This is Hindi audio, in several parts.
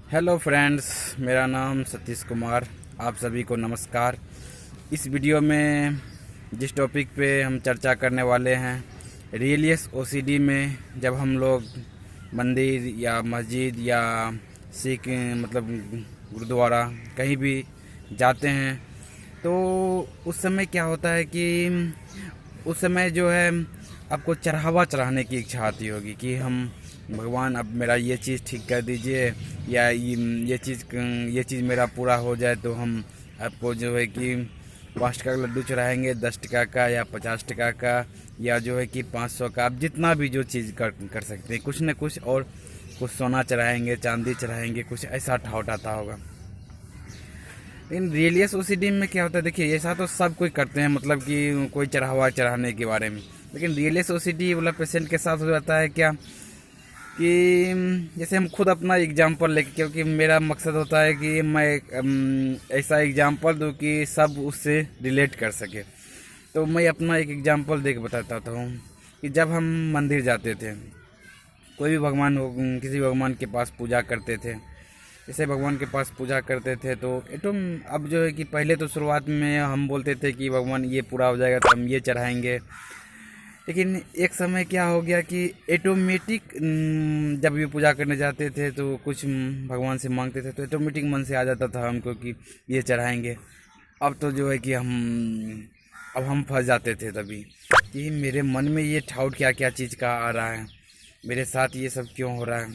हेलो फ्रेंड्स, मेरा नाम सतीश कुमार। आप सभी को नमस्कार। इस वीडियो में जिस टॉपिक पे हम चर्चा करने वाले हैं, रिलीजियस ओसीडी में जब हम लोग मंदिर या मस्जिद या सिख गुरुद्वारा कहीं भी जाते हैं तो उस समय क्या होता है कि उस समय जो है आपको चढ़ावा चढ़ाने की इच्छा आती होगी कि हम भगवान अब मेरा ये चीज़ ठीक कर दीजिए, या ये चीज़ मेरा पूरा हो जाए तो हम आपको जो है कि 5 टका का लड्डू चढ़ाएंगे, 10 टका का या 50 टका का, या जो है कि 500 का। आप जितना भी जो चीज़ कर सकते हैं, कुछ न कुछ, और कुछ सोना चढ़ाएंगे, चांदी चढ़ाएंगे, कुछ ऐसा ठाउठाता होगा। लेकिन रिलीजियस ओसीडी में क्या होता है, देखिए ऐसा तो सब कोई करते हैं, मतलब कि कोई चढ़ावा चढ़ाने के बारे में। लेकिन रिलीजियस ओसीडी वाला पेशेंट के साथ हो जाता है क्या कि जैसे हम खुद अपना एग्जांपल लेके, क्योंकि मेरा मकसद होता है कि मैं ऐसा एग्जांपल दूं कि सब उससे रिलेट कर सके। तो मैं अपना एक एग्जांपल दे के बताता हूँ कि जब हम मंदिर जाते थे, कोई भी भगवान हो, किसी भगवान के पास पूजा करते थे, जैसे भगवान के पास पूजा करते थे तो अब जो है कि पहले तो शुरुआत में हम बोलते थे कि भगवान ये पूरा हो जाएगा तो हम ये चढ़ाएंगे। लेकिन एक समय क्या हो गया कि ऑटोमेटिक जब भी पूजा करने जाते थे तो कुछ भगवान से मांगते थे तो ऑटोमेटिक मन से आ जाता था हमको कि ये चढ़ाएंगे। अब तो जो है कि अब हम फंस जाते थे तभी कि मेरे मन में ये ठाउट क्या क्या चीज़ का आ रहा है, मेरे साथ ये सब क्यों हो रहा है।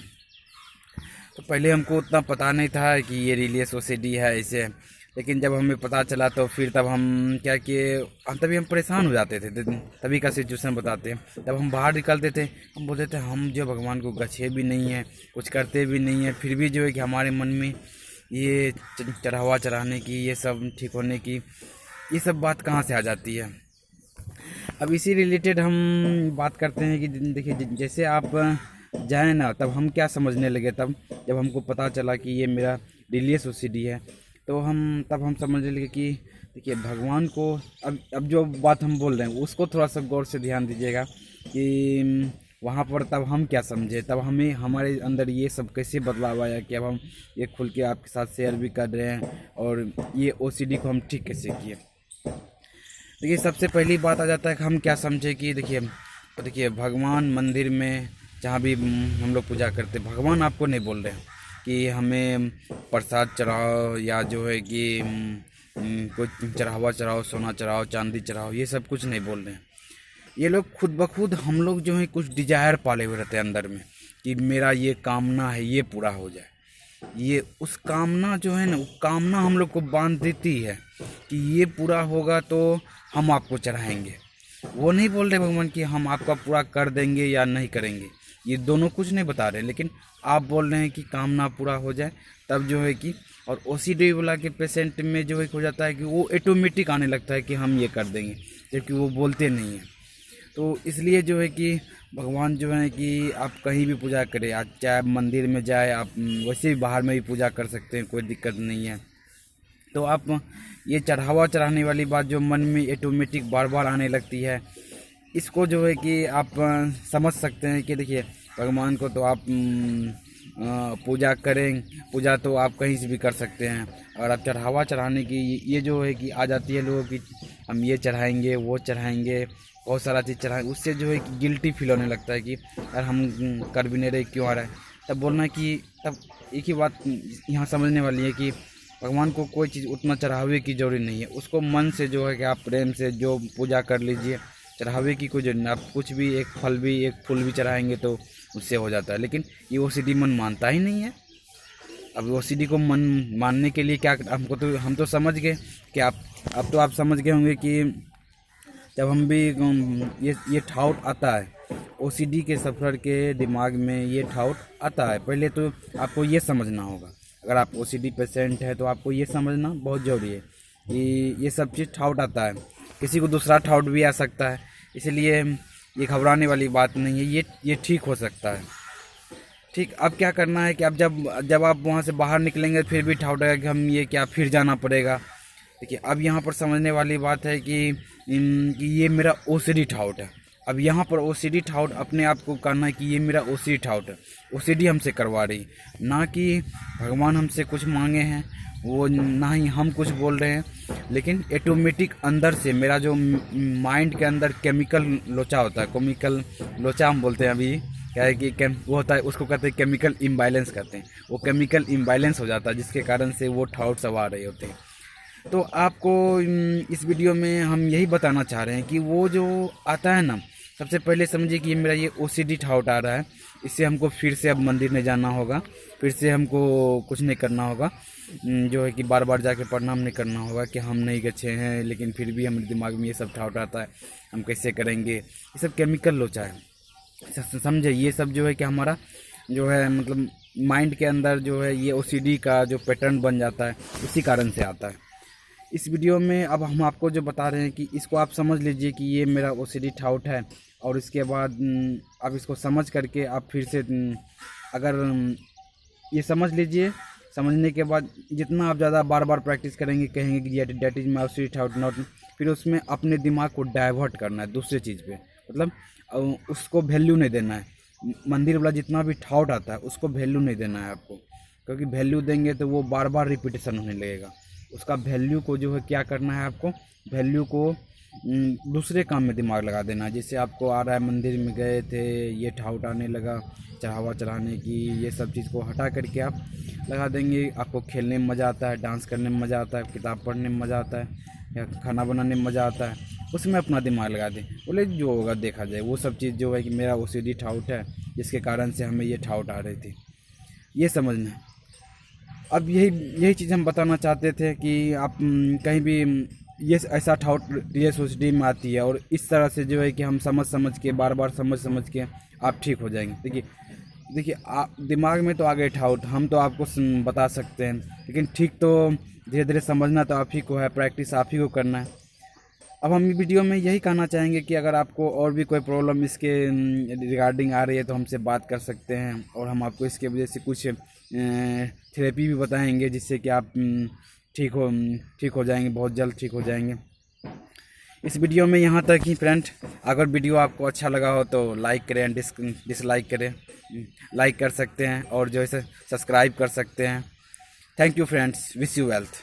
तो पहले हमको उतना पता नहीं था कि ये रिलीजियस ओसीडी है ऐसे। लेकिन जब हमें पता चला तो फिर तब हम क्या किए, तभी हम परेशान हो जाते थे। तभी का सिचुएशन बताते हैं। तब हम बाहर निकलते थे, हम बोलते थे हम जो भगवान को गछे भी नहीं है, कुछ करते भी नहीं है, फिर भी जो है कि हमारे मन में ये चढ़ावा चढ़ाने की, ये सब ठीक होने की, ये सब बात कहाँ से आ जाती है। अब इसी रिलेटेड हम बात करते हैं कि देखिए जैसे आप जाए ना, तब हम क्या समझने लगे, तब जब हमको पता चला कि ये मेरा रिलीजियस ओसीडी है तो तब हम समझने लगे कि देखिए भगवान को, अब जो बात हम बोल रहे हैं उसको थोड़ा सा गौर से ध्यान दीजिएगा कि वहाँ पर तब हम क्या समझे, तब हमें हमारे अंदर ये सब कैसे बदलाव आया कि अब हम ये खुल के आपके साथ शेयर भी कर रहे हैं और ये ओसीडी को हम ठीक कैसे किए। देखिए सबसे पहली बात आ जाता है कि हम क्या समझे कि देखिए भगवान मंदिर में जहाँ भी हम लोग पूजा करते, भगवान आपको नहीं बोल रहे हैं कि हमें प्रसाद चढ़ाओ या जो है कि कोई चढ़ावा चढ़ाओ, सोना चढ़ाओ, चांदी चढ़ाओ, ये सब कुछ नहीं बोल रहे हैं। ये लोग खुद ब खुद, हम लोग जो है कुछ डिजायर पाले हुए रहते हैं अंदर में कि मेरा ये कामना है ये पूरा हो जाए। ये उस कामना जो है ना, वो कामना हम लोग को बांध देती है कि ये पूरा होगा तो हम आपको चढ़ाएंगे। वो नहीं बोल रहे भगवान कि हम आपका पूरा कर देंगे या नहीं करेंगे, ये दोनों कुछ नहीं बता रहे। लेकिन आप बोल रहे हैं कि कामना पूरा हो जाए, तब जो है कि, और ओसीडी वाला के पेशेंट में जो है हो जाता है कि वो ऑटोमेटिक आने लगता है कि हम ये कर देंगे, जबकि वो बोलते नहीं हैं। तो इसलिए जो है कि भगवान जो है कि आप कहीं भी पूजा करें, आज चाहे मंदिर में जाए, आप वैसे भी बाहर में भी पूजा कर सकते हैं, कोई दिक्कत नहीं है। तो आप ये चढ़ावा चढ़ाने वाली बात जो मन में ऑटोमेटिक बार बार आने लगती है, इसको जो है कि आप समझ सकते हैं कि देखिए भगवान को तो आप पूजा करें, पूजा तो आप कहीं से भी कर सकते हैं। और आप चढ़ावा चढ़ाने की ये जो है कि आ जाती है लोगों की, हम ये चढ़ाएंगे वो चढ़ाएंगे, बहुत सारा चीज़ चढ़ाएंगे, उससे जो है कि गिल्टी फील होने लगता है कि यार हम कर भी नहीं रहे, क्यों आ रहा है। तब बोलना कि तब एक ही बात यहाँ समझने वाली है कि भगवान को कोई चीज़ उतना चढ़ावे की जरूरी नहीं है। उसको मन से जो है कि आप प्रेम से जो पूजा कर लीजिए, चढ़ावे की कोई जरूरत नहीं। आप कुछ भी, एक फल भी, एक फूल भी चढ़ाएंगे तो उससे हो जाता है। लेकिन ये ओसीडी मन मानता ही नहीं है। अब ओसीडी को मन मानने के लिए क्या, हम तो समझ गए कि अब तो आप समझ गए होंगे कि जब हम भी ये ठाउट आता है, ओसीडी के सफ़र के दिमाग में ये ठाउट आता है, पहले तो आपको ये समझना होगा। अगर आप ओसीडी पेशेंट है तो आपको ये समझना बहुत ज़रूरी है कि ये सब चीज़ ठाउट आता है, किसी को दूसरा ठाउट भी आ सकता है, इसलिए ये घबराने वाली बात नहीं है, ये ठीक हो सकता है। ठीक, अब क्या करना है कि अब जब आप वहाँ से बाहर निकलेंगे फिर भी ठाउट आएगा कि हम ये क्या फिर जाना पड़ेगा। देखिए अब यहाँ पर समझने वाली बात है कि ये मेरा ओसीडी ठाउट है, अब यहाँ पर ओसीडी ठाउट अपने आप को कहना है कि ये मेरा ओसीडी ठाउट है, ओसीडी हमसे करवा रही, ना कि भगवान हमसे कुछ मांगे हैं, वो ना ही हम कुछ बोल रहे हैं, लेकिन ऑटोमेटिक अंदर से मेरा जो माइंड के अंदर केमिकल लोचा होता है, केमिकल लोचा हम बोलते हैं अभी, क्या है कि वो होता है, उसको कहते हैं केमिकल इम्बैलेंस कहते हैं। वो केमिकल इम्बैलेंस हो जाता है जिसके कारण से वो ठाउट सब आ रहे होते हैं। तो आपको इस वीडियो में हम यही बताना चाह रहे हैं कि वो जो आता है ना, सबसे पहले समझिए कि मेरा ये ओसीडी ठाउट आ रहा है, इससे हमको फिर से अब मंदिर में जाना होगा, फिर से हमको कुछ नहीं करना होगा, जो है कि बार बार जाके प्रणाम नहीं करना होगा कि हम नहीं गए हैं, लेकिन फिर भी हमारे दिमाग में ये सब ठाउट आता है, हम कैसे करेंगे। ये सब केमिकल लोचा है, समझे। ये सब जो है कि हमारा जो है मतलब माइंड के अंदर जो है ये ओसीडी का जो पैटर्न बन जाता है, उसी कारण से आता है। इस वीडियो में अब हम आपको जो बता रहे हैं कि इसको आप समझ लीजिए कि ये मेरा ओसीडी ठाउट है, और इसके बाद आप इसको समझ करके आप फिर से अगर ये समझ लीजिए, समझने के बाद जितना आप ज़्यादा बार बार प्रैक्टिस करेंगे, कहेंगे कि that is my OCD thought not, फिर उसमें अपने दिमाग को डाइवर्ट करना है दूसरे चीज़ पे, मतलब उसको वैल्यू नहीं देना है। मंदिर वाला जितना भी ठाउट आता है उसको वैल्यू नहीं देना है आपको, क्योंकि वैल्यू देंगे तो वो बार बार रिपीटेशन होने लगेगा। उसका वैल्यू को जो है क्या करना है, आपको वैल्यू को दूसरे काम में दिमाग लगा देना है। जैसे आपको आ रहा है, मंदिर में गए थे, ये ठाउट आने लगा चढ़ावा चढ़ाने की, ये सब चीज़ को हटा करके आप लगा देंगे। आपको खेलने में मज़ा आता है, डांस करने में मज़ा आता है, किताब पढ़ने में मज़ा आता है, या खाना बनाने में मज़ा आता है, उसमें अपना दिमाग लगा दें। बोले जो होगा देखा जाए। वो सब चीज़ जो है कि मेरा ओसीडी ठाउट है, जिसके कारण से हमें ये ठाउट आ रही थी, ये समझना है। अब यही चीज़ हम बताना चाहते थे कि आप कहीं भी ये ऐसा ठाउट रियल ओसीडी में आती है, और इस तरह से जो है कि हम समझ के बार बार समझ के आप ठीक हो जाएंगे। देखिए आप दिमाग में तो आ गए ठाउट, हम तो आपको बता सकते हैं, लेकिन ठीक तो धीरे धीरे समझना तो आप ही को है, प्रैक्टिस आप ही को करना है। अब हम वीडियो में यही कहना चाहेंगे कि अगर आपको और भी कोई प्रॉब्लम इसके रिगार्डिंग आ रही है तो हमसे बात कर सकते हैं, और हम आपको इसके वजह से कुछ थेरेपी भी बताएंगे, जिससे कि आप ठीक हो जाएंगे, बहुत जल्द ठीक हो जाएंगे। इस वीडियो में यहाँ तक ही फ्रेंड। अगर वीडियो आपको अच्छा लगा हो तो लाइक करें, डिसलाइक करें, लाइक कर सकते हैं, और जो है सब्सक्राइब कर सकते हैं। Thank you friends, wish you wealth.